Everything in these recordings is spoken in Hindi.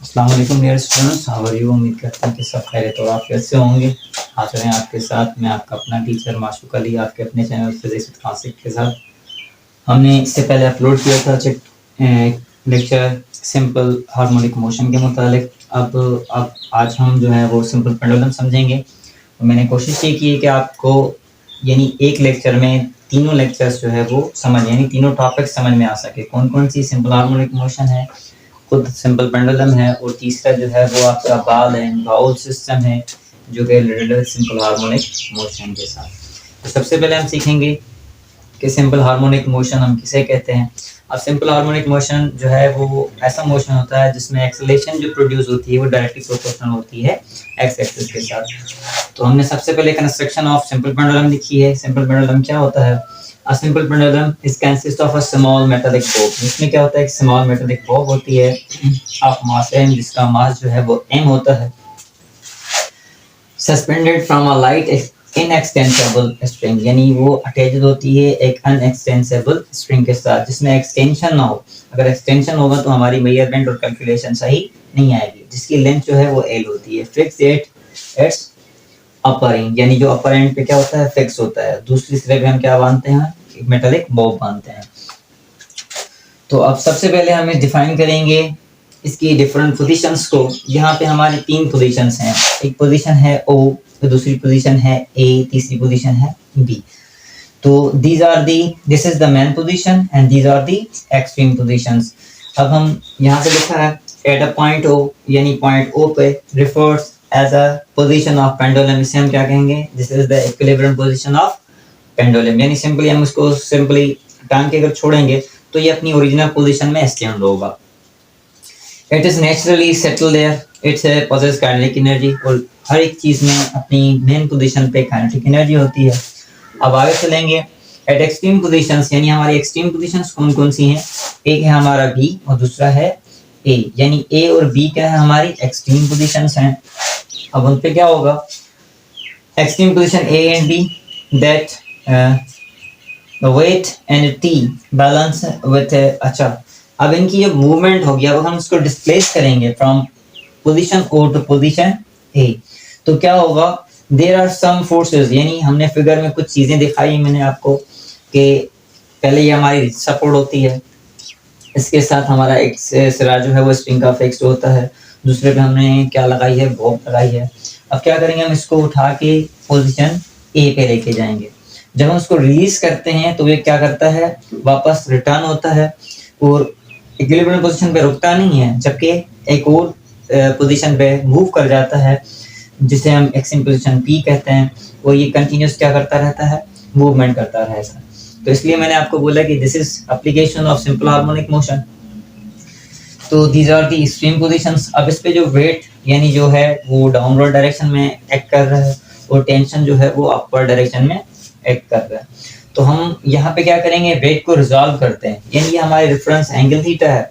अस्सलाम वालेकुम dear students, how are you. उम्मीद करता हूँ कि सब खैरियत और आफियत से होंगे। हाजिर हैं आपके साथ मैं आपका अपना टीचर माशूक अली, आपके अपने चैनल फिजिक्स विद कासिफ के साथ। हमने इससे पहले अपलोड किया था लेक्चर सिंपल हार्मोनिक मोशन के मुतालिक। अब आज हम जो है वो सिंपल पेंडुलम समझेंगे। तो मैंने कोशिश ये की है कि आपको यानी एक लेक्चर में तीनों लेक्चर्स जो है वो यानी तीनों टॉपिक समझ में आ सके। कौन कौन सी सिंपल हार्मोनिक मोशन है, खुद सिंपल पेंडुलम है, और तीसरा जो है वो आपका बाउल सिस्टम है जो कि रिलेटेड सिंपल हार्मोनिक मोशन के साथ। तो सबसे पहले हम सीखेंगे कि सिंपल हार्मोनिक मोशन हम किसे कहते हैं। अब सिंपल हार्मोनिक मोशन जो है वो ऐसा मोशन होता है जिसमें एक्सेलरेशन जो प्रोड्यूस होती है वो डायरेक्टली प्रोपोर्शनल होती है एक्स एक्सिस के साथ। तो हमने सबसे पहले कंस्ट्रक्शन ऑफ सिंपल पेंडुलम लिखी है। सिंपल पेंडुलम क्या होता है? A simple pendulum is consist of a small metallic bob। इसमें क्या होता है? एक small metallic bob होती है of mass m, जिसका मास जो है वो m होता है। Suspended from a light inextensible string, यानी वो अटैच्ड होती है एक अनएक्सटेंसिबल स्ट्रिंग के साथ जिसमें एक्सटेंशन ना हो। अगर एक्सटेंशन होगा तो हमारी मेजरमेंट और कैलकुलेशन सही नहीं आएगी। जिसकी लेंथ जो है वो l होती है। फिक्स इट्स अपर एंड, यानी जो अपर एंड पे क्या होता है? फिक्स होता है। दूसरी सिरे पे हम क्या बांधते हैं? एक मेटालिक बॉब बांधते हैं। तो अब सबसे पहले हम डिफाइन करेंगे इसकी डिफरेंट पोजीशंस को। यहाँ पे हमारी तीन पोजीशंस हैं। एक पोजीशन है O, तो दूसरी पोजीशन है A, तीसरी पोजीशन है B। तो this is the main position and these are the extreme positions. अब हम यहाँ पे लिखा है एट अ पॉइंट O, यानी पॉइंट O पे refers as a position of pendulum. इसे हम क्या कहेंगे? This is the equilibrium position of pendulum. यानी सिंपली हम इसको सिंपली टांग के अगर छोड़ेंगे तो ये अपनी ओरिजिनल पोजीशन में स्टैंड होगा। It is naturally settle there, it's possess kinetic energy, और हर एक चीज में अपनी मेन पोजीशन पे काइनेटिक एनर्जी होती है। अब आगे चलेंगे एट एक्सट्रीम पोजीशंस, यानी हमारी एक्सट्रीम पोजीशंस कौन कौन सी हैं? एक है हमारा B और दूसरा है A, यानी A और B क्या है? हमारी एक्सट्रीम पोजीशंस हैं। अब उन पे क्या होगा? Extreme position A and B that weight and T balance with. अच्छा, अब इनकी जब मूवमेंट होगी, अब हम इसको डिस्प्लेस करेंगे from position O to position A, तो क्या होगा? देयर आर सम फोर्सेस, यानी हमने फिगर में कुछ चीजें दिखाई मैंने आपको कि पहले ये हमारी सपोर्ट होती है, इसके साथ हमारा एक सिरा जो है वो स्प्रिंग का फिक्स्ड होता है। दूसरे पे हमने क्या लगाई है? बॉब लगाई है। अब क्या करेंगे? हम इसको उठा के पोजीशन A पे लेके जाएंगे। जब हम उसको रिलीज करते हैं तो ये क्या करता है? वापस रिटर्न होता है और इक्विलिब्रियम पोजीशन पे रुकता नहीं है, जबकि एक और पोजीशन पे मूव कर जाता है जिसे हम एक्सट्रीम पोजीशन P कहते हैं। और ये कंटिन्यूस क्या करता रहता है? मूवमेंट करता रहेगा। तो इसलिए मैंने आपको बोला कि this is application of simple harmonic motion. तो these are the extreme positions. अब इस पे जो वेट यानी जो है वो डाउनवर्ड डायरेक्शन में एक्ट कर रहा है और टेंशन जो है वो अपवर्ड डायरेक्शन में एक्ट कर रहा है। तो हम यहाँ पे क्या करेंगे? वेट को रिजॉल्व करते हैं, यानी ये हमारे रेफरेंस एंगल थीटा है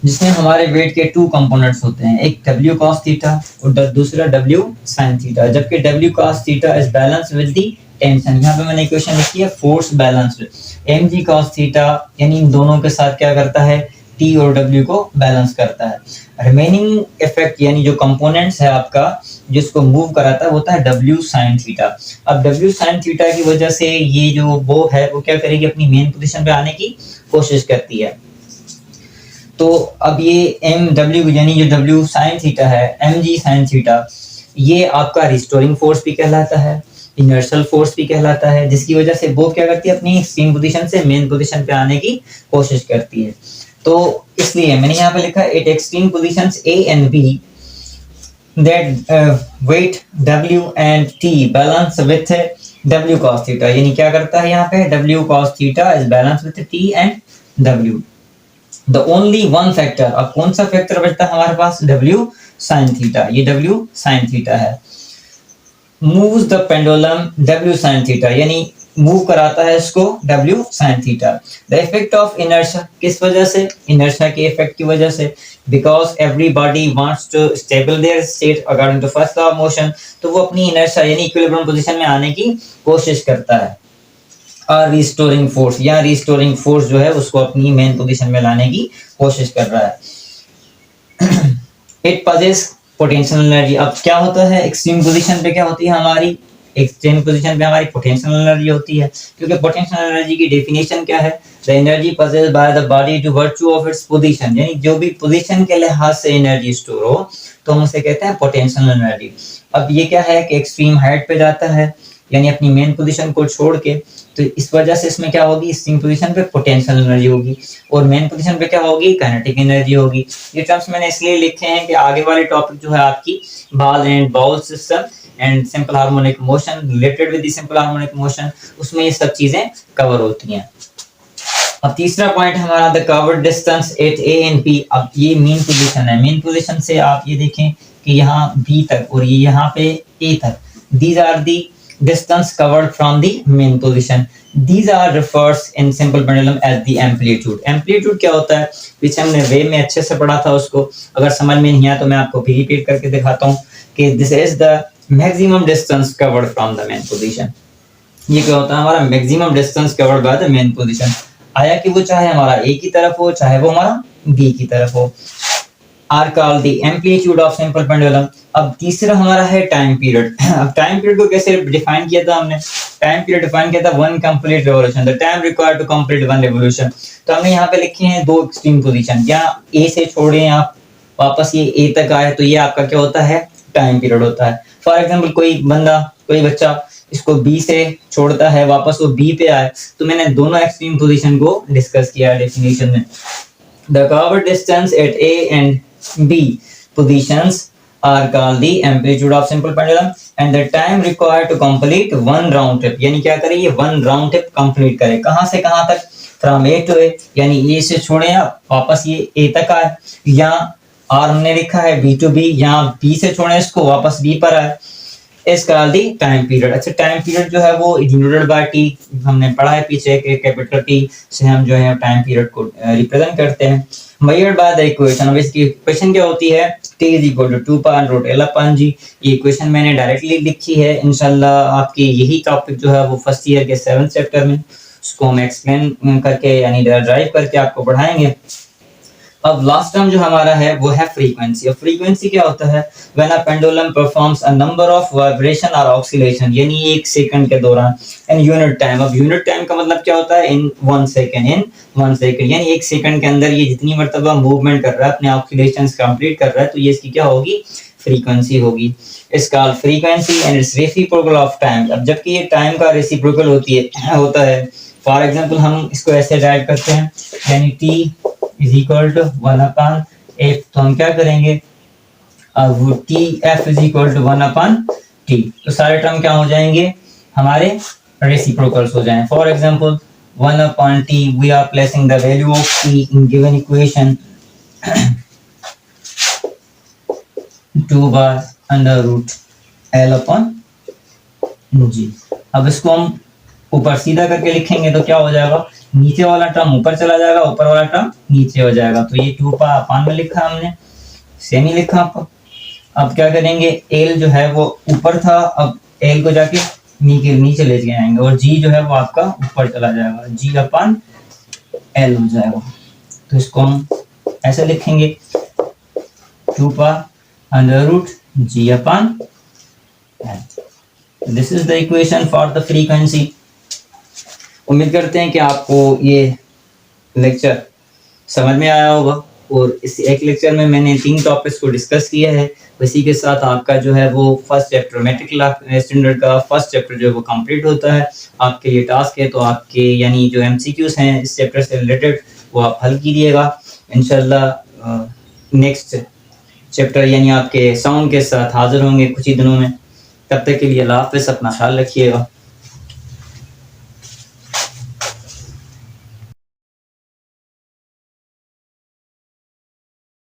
जिसमें हमारे वेट के टू कंपोनेंट्स होते हैं, एक W cos थीटा और दूसरा W sin थीटा। जबकि W cos theta is balance with the tension. यहाँ पे मैंने इक्वेशन लिखी है force balanced. mg cos theta यानी इन दोनों के साथ क्या करता है? T और W को बैलेंस करता है। रिमेनिंग इफेक्ट यानी जो कंपोनेंट्स है आपका जिसको मूव कराता है वो होता है W sin थीटा। अब W sin थीटा की वजह से ये जो वो है वो क्या करेगी? अपनी मेन पोजीशन पे आने की कोशिश करती है। तो अब ये mw यानी जो W sin थीटा है, mg sin थीटा, ये आपका रिस्टोरिंग फोर्स भी कहलाता है, इनर्शियल फोर्स भी कहलाता है, जिसकी वजह से वो क्या करती है? अपनी एक्सट्रीम पोजीशन से मेन पोजीशन पे आने की कोशिश करती है। तो इसलिए मैंने यहाँ पे लिखा eight extreme positions A and B that weight W and T balance with W cos theta. यानी क्या करता है यहाँ पे? W cos theta is balanced with T and W। The only one factor, अब कौन सा फैक्टर बचता है हमारे पास? W sin theta. ये W sin थीटा है। moves the pendulum W sin theta, यानी मूव कराता है इसको W sin theta. The effect of inertia, किस वजह से? inertia के इफेक्ट की वजह से। Because everybody wants to stable their state according to first law of motion, तो वो अपनी inertia यानी इक्विलिब्रियम पोजीशन में आने की कोशिश करता है। और रिस्टोरिंग फोर्स या रिस्टोरिंग फोर्स जो है उसको अपनी मेन पोजीशन में लाने की कोशिश कर रहा है। It possess potential energy. अब क्या होता है एक्सट्रीम पोजीशन पे, क्या होती है हमारी एक्सट्रीम पोजीशन पे हमारी पोटेंशियल एनर्जी होती है, क्योंकि पोटेंशियल एनर्जी की डेफिनेशन क्या है, the energy possessed by the body to virtue of its position, यानी जो भी पोजीशन के लिहाज से एनर्जी स्टोर हो तो हम उसे कहते हैं पोटेंशियल एनर्जी। अब ये क्या है कि एक्सट्रीम हाइट पे जाता है, यानी अपनी मेन पोजीशन को छोड़ के, तो इस वजह से इसमें क्या होगी, एक्सट्रीम पोजीशन पे पोटेंशियल एनर्जी होगी और मेन पोजीशन पे क्या होगी, काइनेटिक एनर्जी होगी। ये टर्म्स मैंने इसलिए लिखे हैं कि आगे वाले टॉपिक जो है आपकी ball and bowl system and simple harmonic motion related with the simple harmonic motion, उसमें ये सब चीजें कवर होती हैं। अब तीसरा पॉइंट हमारा the covered distance at A and B. अब ये मेन पोजीशन है, मेन पोजीशन से आप ये देखें कि यहाँ बी तक और ये यहाँ पे ए तक, these are the distance covered from the main position. These are refers in simple pendulum as the amplitude. Amplitude क्या होता है, पीछे हमने वे में अच्छे से पढ़ा था उसको, अगर समझ में नहीं आया तो मैं आपको फिर रिपीट करके दिखाता हूँ कि this is the maximum distance covered from the main position. ये क्या होता है, हमारा maximum distance covered by the main position। आया कि वो चाहे हमारा ए की तरफ हो चाहे वो हमारा बी की तरफ हो, are called the amplitude of simple pendulum। अब तीसरा हमारा है टाइम पीरियड। अब टाइम पीरियड को कैसे डिफाइन किया था हमने, टाइम पीरियड डिफाइन किया था one complete revolution, the time required to complete one revolution. तो हमने यहाँ पे लिखे हैं दो एक्सट्रीम पोजीशन, या ए से छोड़े आप वापस ये ए तक आए तो ये आपका क्या होता है, टाइम पीरियड होता है। फॉर एग्जाम्पल कोई बंदा कोई बच्चा इसको बी से छोड़ता है वापस वो बी पे आए, तो मैंने दोनों एक्सट्रीम पोजीशन को डिस्कस किया डेफिनेशन में। The covered distance at A and B positions are called the amplitude of simple pendulum and the time required to complete one round trip। यानी क्या करे, ये one round trip complete करे, कहां से कहां तक, from A to A, यानी A से छोड़े आप वापस ये A तक आए, या R हमने लिखा है B to B, यहाँ B से छोड़े इसको वापस B पर आए, इस कॉल्ड द टाइम पीरियड। अच्छा टाइम पीरियड जो है वो डिनोटेड बाय T, हमने पढ़ा है पीछे कि कैपिटल T से हम जो है टाइम पीरियड को रिप्रेजेंट करते हैं। मेजर्ड बाय द इक्वेशन, अब इसकी इक्वेशन क्या होती है, T is equal to 2 pi root L upon G। ये इक्वेशन मैंने डायरेक्टली लिखी है, इंशाल्लाह आपकी यही टॉपिक जो है वो फर्स्ट ईयर के 7th चैप्टर में उसको हम एक्सप्लेन करके यानी ड्राइव करके आपको पढ़ाएंगे। अब लास्ट टर्म जो हमारा है वो है फ्रीक्वेंसी। अब फ्रीक्वेंसी क्या होता है, when a pendulum performs a number of vibration और ऑसिलेशन, यानी एक सेकंड के दौरान, इन यूनिट टाइम। अब यूनिट टाइम का मतलब क्या होता है, इन 1 सेकंड, इन 1 सेकंड, यानी एक सेकंड के अंदर ये जितनी मर्तबा मूवमेंट कर रहा है, अपने ऑसिलेशंस कंप्लीट कर रहा है, तो ये इसकी क्या होगी, फ्रीक्वेंसी होगी। It's called frequency and it's reciprocal of time. अब जबकि ये टाइम का रेसिप्रोकल होता है, फॉर एग्जांपल हम इसको ऐसे राइट करते हैं, यानी t is equal to 1 upon f, तो हम क्या करेंगे, अब t f is equal to 1 upon t, तो सारे टर्म क्या हो जाएंगे, हमारे रेसिप्रोकल्स हो जाएंगे। For example 1 upon t, we are placing the value of t in given equation 2 बार under root L upon G। अब इसको हम ऊपर सीधा करके लिखेंगे तो क्या हो जाएगा, नीचे वाला टर्म ऊपर चला जाएगा, ऊपर वाला टर्म नीचे हो जाएगा। तो ये 2 पाई अपॉन में लिखा हमने, सेम ही लिखा आपको। अब क्या करेंगे, L जो है वो ऊपर था, अब L को जाके नीचे ले जाएंगे और G जो है वो आपका ऊपर चला जाएगा, G अपॉन L हो जाएगा। तो इसको हम ऐसे लिखेंगे 2 pi under root G upon L। This is the equation for the frequency. उम्मीद करते हैं कि आपको ये लेक्चर समझ में आया होगा, और इस एक लेक्चर में मैंने 3 टॉपिक्स को डिस्कस किया है। इसी के साथ आपका जो है वो फर्स्ट चैप्टर मैट्रिक स्टैंडर्ड का फर्स्ट चैप्टर जो है वो कंप्लीट होता है। आपके ये टास्क है, तो आपके यानी जो MCQs हैं इस चैप्टर से रिलेटेड वो आप हल कीजिएगा इंशाल्लाह। नेक्स्ट चैप्टर यानी आपके साउंड के साथ हाजिर होंगे कुछ ही दिनों में। तब तक के लिए अल्लाह हाफ़िज़, अपना ख्याल रखिएगा।